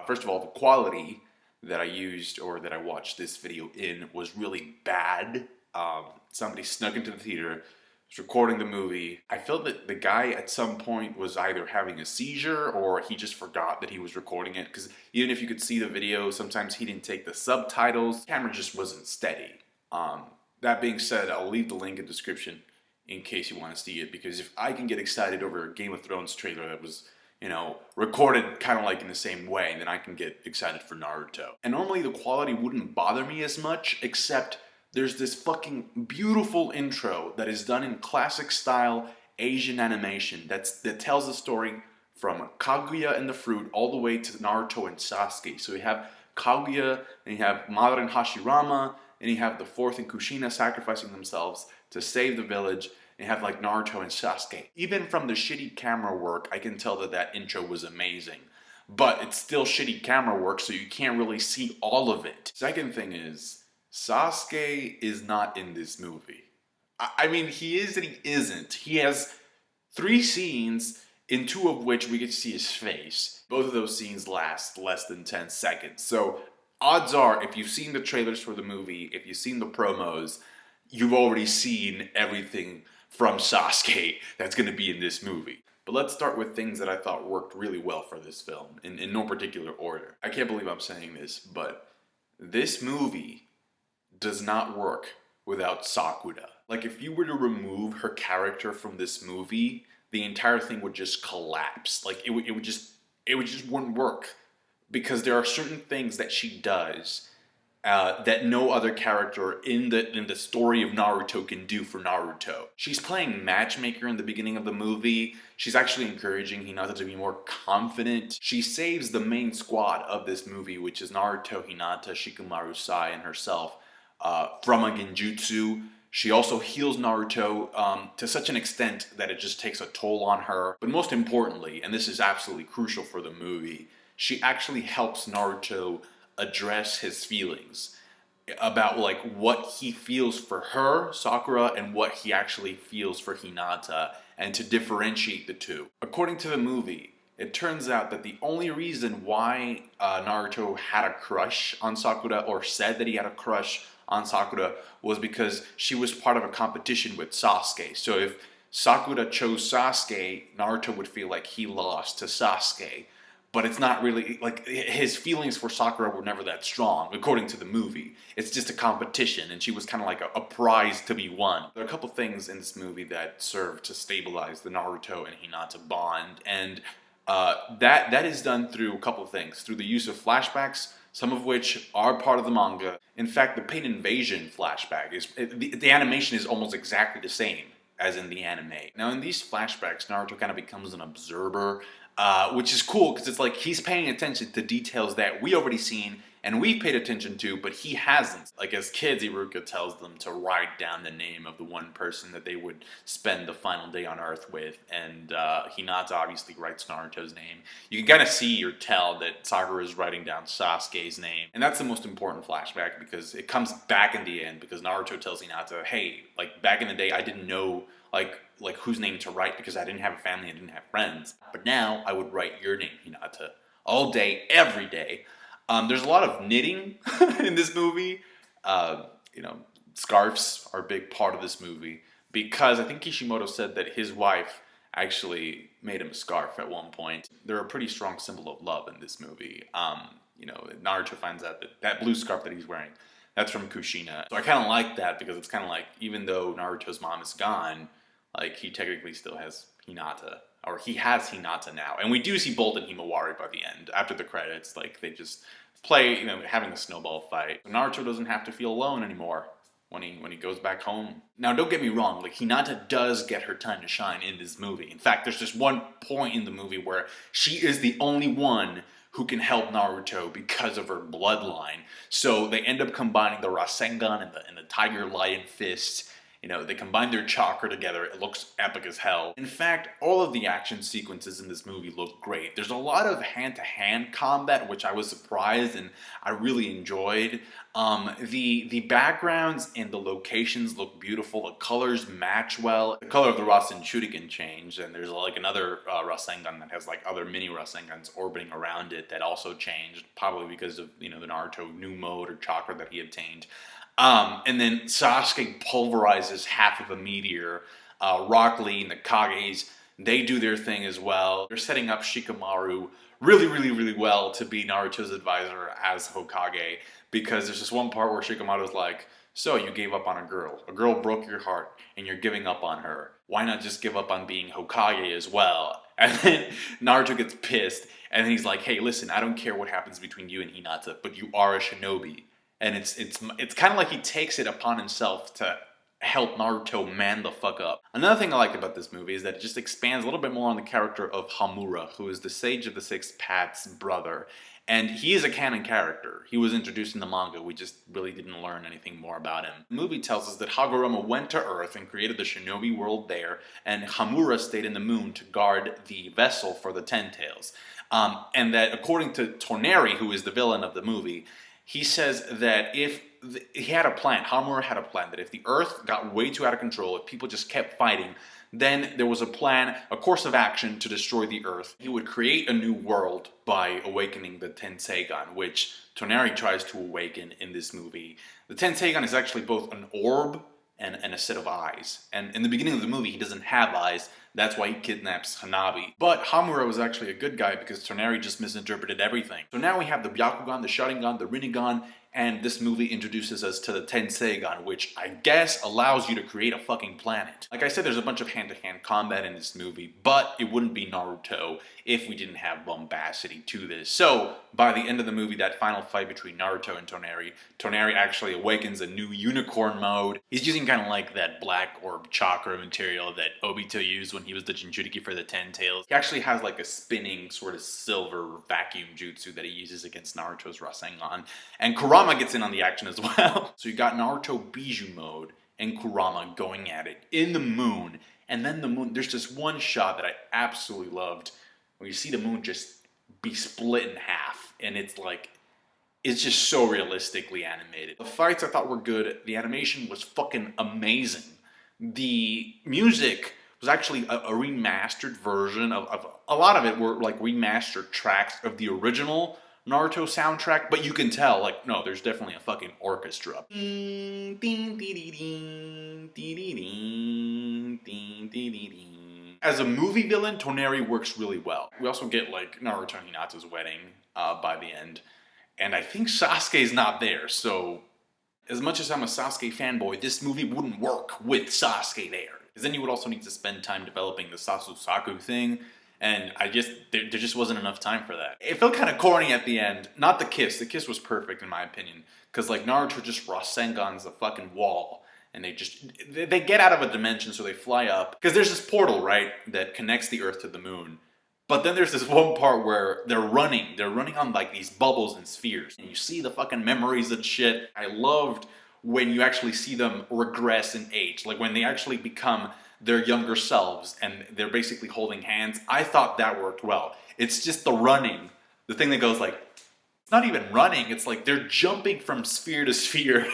First of all, the quality that I used or that I watched this video in was really bad. Somebody snuck into the theater, was recording the movie. I felt that the guy at some point was either having a seizure or he just forgot that he was recording it, because even if you could see the video, sometimes he didn't take the subtitles. The camera just wasn't steady. That being said, I'll leave the link in the description in case you want to see it, because if I can get excited over a Game of Thrones trailer that was, you know, recorded kind of like in the same way, then I can get excited for Naruto. And normally the quality wouldn't bother me as much, except there's this fucking beautiful intro that is done in classic style Asian animation that tells the story from Kaguya and the fruit all the way to Naruto and Sasuke. So you have Kaguya, and you have Madara and Hashirama, and you have the fourth and Kushina sacrificing themselves to save the village, and you have like Naruto and Sasuke. Even from the shitty camera work, I can tell that that intro was amazing. But it's still shitty camera work, so you can't really see all of it. Second thing is, Sasuke is not in this movie. I mean, he is and he isn't. He has 3 scenes, in 2 of which we get to see his face. Both of those scenes last less than 10 seconds. So odds are, if you've seen the trailers for the movie, if you've seen the promos, you've already seen everything from Sasuke that's going to be in this movie. But let's start with things that I thought worked really well for this film, in no particular order. I can't believe I'm saying this, but this movie does not work without Sakura. Like, if you were to remove her character from this movie, the entire thing would just collapse. Like, it would just wouldn't work. Because there are certain things that she does that no other character in the story of Naruto can do for Naruto. She's playing matchmaker in the beginning of the movie. She's actually encouraging Hinata to be more confident. She saves the main squad of this movie, which is Naruto, Hinata, Shikamaru Sai, and herself, from a genjutsu. She also heals Naruto to such an extent that it just takes a toll on her. But most importantly, and this is absolutely crucial for the movie, she actually helps Naruto address his feelings about like what he feels for her, Sakura, and what he actually feels for Hinata, and to differentiate the two. According to the movie, it turns out that the only reason why Naruto had a crush on Sakura, or said that he had a crush on Sakura, was because she was part of a competition with Sasuke. So if Sakura chose Sasuke, Naruto would feel like he lost to Sasuke. But it's not really, like, his feelings for Sakura were never that strong, according to the movie. It's just a competition, and she was kind of like a prize to be won. There are a couple things in this movie that serve to stabilize the Naruto and Hinata bond, and that is done through a couple of things. Through the use of flashbacks, some of which are part of the manga. In fact, the Pain Invasion flashback, the animation is almost exactly the same as in the anime. Now, in these flashbacks, Naruto kind of becomes an observer, which is cool because it's like he's paying attention to details that we already seen and we've paid attention to, but he hasn't. Like, as kids, Iruka tells them to write down the name of the one person that they would spend the final day on Earth with, and Hinata obviously writes Naruto's name. You can kind of see or tell that Sakura is writing down Sasuke's name, and that's the most important flashback because it comes back in the end, because Naruto tells Hinata, hey, like, back in the day I didn't know like whose name to write because I didn't have a family, I didn't have friends. But now I would write your name, Hinata, all day, every day. There's a lot of knitting in this movie. You know, scarves are a big part of this movie because I think Kishimoto said that his wife actually made him a scarf at one point. They're a pretty strong symbol of love in this movie. You know, Naruto finds out that that blue scarf that he's wearing, that's from Kushina. So I kind of like that because it's kind of like, even though Naruto's mom is gone, like, he technically still has Hinata, or he has Hinata now. And we do see Bolt and Himawari by the end. After the credits, like, they just play, you know, having a snowball fight. Naruto doesn't have to feel alone anymore when he goes back home. Now, don't get me wrong, like, Hinata does get her time to shine in this movie. In fact, there's just one point in the movie where she is the only one who can help Naruto because of her bloodline. So they end up combining the Rasengan and the Tiger Lion Fist You know, they combine their chakra together. It looks epic as hell. In fact, all of the action sequences in this movie look great. There's a lot of hand-to-hand combat, which I was surprised and I really enjoyed. The backgrounds and the locations look beautiful. The colors match well. The color of the Rasen Shuriken changed, and there's like another Rasengan that has like other mini Rasengans orbiting around it that also changed, probably because of, you know, the Naruto new mode or chakra that he obtained. And then Sasuke pulverizes half of a meteor. Rock Lee and the Kages, they do their thing as well. They're setting up Shikamaru really well to be Naruto's advisor as Hokage, because there's this one part where Shikamaru's like, so you gave up on a girl. A girl broke your heart, and you're giving up on her. Why not just give up on being Hokage as well? And then Naruto gets pissed, and then he's like, hey, listen, I don't care what happens between you and Hinata, but you are a shinobi. And it's kind of like he takes it upon himself to help Naruto man the fuck up. Another thing I like about this movie is that it just expands a little bit more on the character of Hamura, who is the Sage of the Six Paths brother. And he is a canon character. He was introduced in the manga. We just really didn't learn anything more about him. The movie tells us that Hagoromo went to Earth and created the shinobi world there, and Hamura stayed in the moon to guard the vessel for the Ten Tails. And that according to Toneri, who is the villain of the movie, he says that if he had a plan, Hamura had a plan, that if the Earth got way too out of control, if people just kept fighting, then there was a plan, a course of action to destroy the Earth. He would create a new world by awakening the Tenseigan, which Toneri tries to awaken in this movie. The Tenseigan is actually both an orb and a set of eyes. And in the beginning of the movie, he doesn't have eyes. That's why he kidnaps Hanabi. But Hamura was actually a good guy because Toneri just misinterpreted everything. So now we have the Byakugan, the Sharingan, the Rinnegan, and this movie introduces us to the Tenseigan, which I guess allows you to create a fucking planet. Like I said, there's a bunch of hand-to-hand combat in this movie, but it wouldn't be Naruto if we didn't have bombacity to this. So, by the end of the movie, that final fight between Naruto and Toneri, Toneri actually awakens a new unicorn mode. He's using kind of like that black orb chakra material that Obito used when he was the Jinchuriki for the Ten Tails. He actually has like a spinning sort of silver vacuum jutsu that he uses against Naruto's Rasengan. And Kurama gets in on the action as well. So you got Naruto Bijou mode and Kurama going at it in the moon. And then the moon, there's just one shot that I absolutely loved where you see the moon just be split in half. And it's like, it's just so realistically animated. The fights I thought were good. The animation was fucking amazing. The music was actually a remastered version of a lot of it were like remastered tracks of the original Naruto soundtrack, but you can tell, like, no, there's definitely a fucking orchestra. As a movie villain, Toneri works really well. We also get, like, Naruto and Hinata's wedding by the end, and I think Sasuke's not there, so as much as I'm a Sasuke fanboy, this movie wouldn't work with Sasuke there. Because then you would also need to spend time developing the Sasusaku thing, and there just wasn't enough time for that. It felt kind of corny at the end. Not the kiss. The kiss was perfect in my opinion. Because like Naruto just Rasengans the fucking wall. And they get out of a dimension so they fly up. Because there's this portal, right, that connects the Earth to the moon. But then there's this one part where they're running. They're running on like these bubbles and spheres. And you see the fucking memories and shit. I loved when you actually see them regress in age. Like when they actually become their younger selves and they're basically holding hands. I thought that worked well. It's just the running. The thing that goes like, it's not even running. It's like they're jumping from sphere to sphere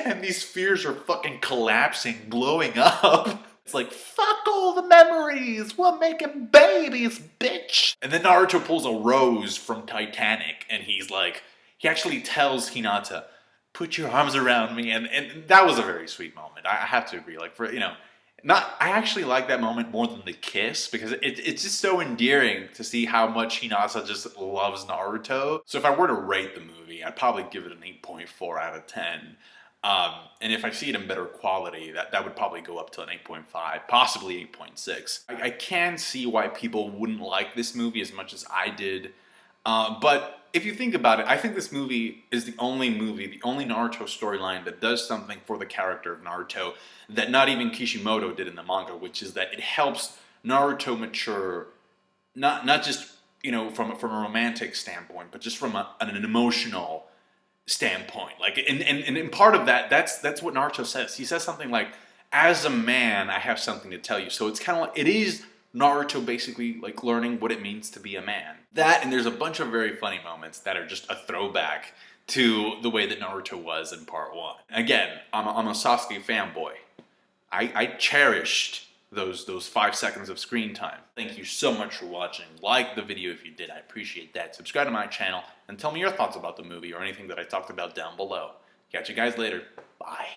and these spheres are fucking collapsing, blowing up. It's like, fuck all the memories. We're making babies, bitch. And then Naruto pulls a Rose from Titanic and he's like, he actually tells Hinata, put your arms around me. And that was a very sweet moment. I have to agree. Like for, you know, I actually like that moment more than the kiss because it's just so endearing to see how much Hinata just loves Naruto. So if I were to rate the movie, I'd probably give it an 8.4 out of 10. And if I see it in better quality, that would probably go up to an 8.5, possibly 8.6. I can see why people wouldn't like this movie as much as I did. But if you think about it, I think this movie is the only Naruto storyline that does something for the character of Naruto that not even Kishimoto did in the manga, which is that it helps Naruto mature, not just, you know, from a romantic standpoint, but just from an emotional standpoint. Like, and part of that's what Naruto says. He says something like, as a man, I have something to tell you. So it's kind of like, it is Naruto basically like learning what it means to be a man. That, and there's a bunch of very funny moments that are just a throwback to the way that Naruto was in part 1. Again, I'm a Sasuke fanboy. I cherished those 5 seconds of screen time. Thank you so much for watching. Like the video if you did, I appreciate that. Subscribe to my channel and tell me your thoughts about the movie or anything that I talked about down below. Catch you guys later. Bye.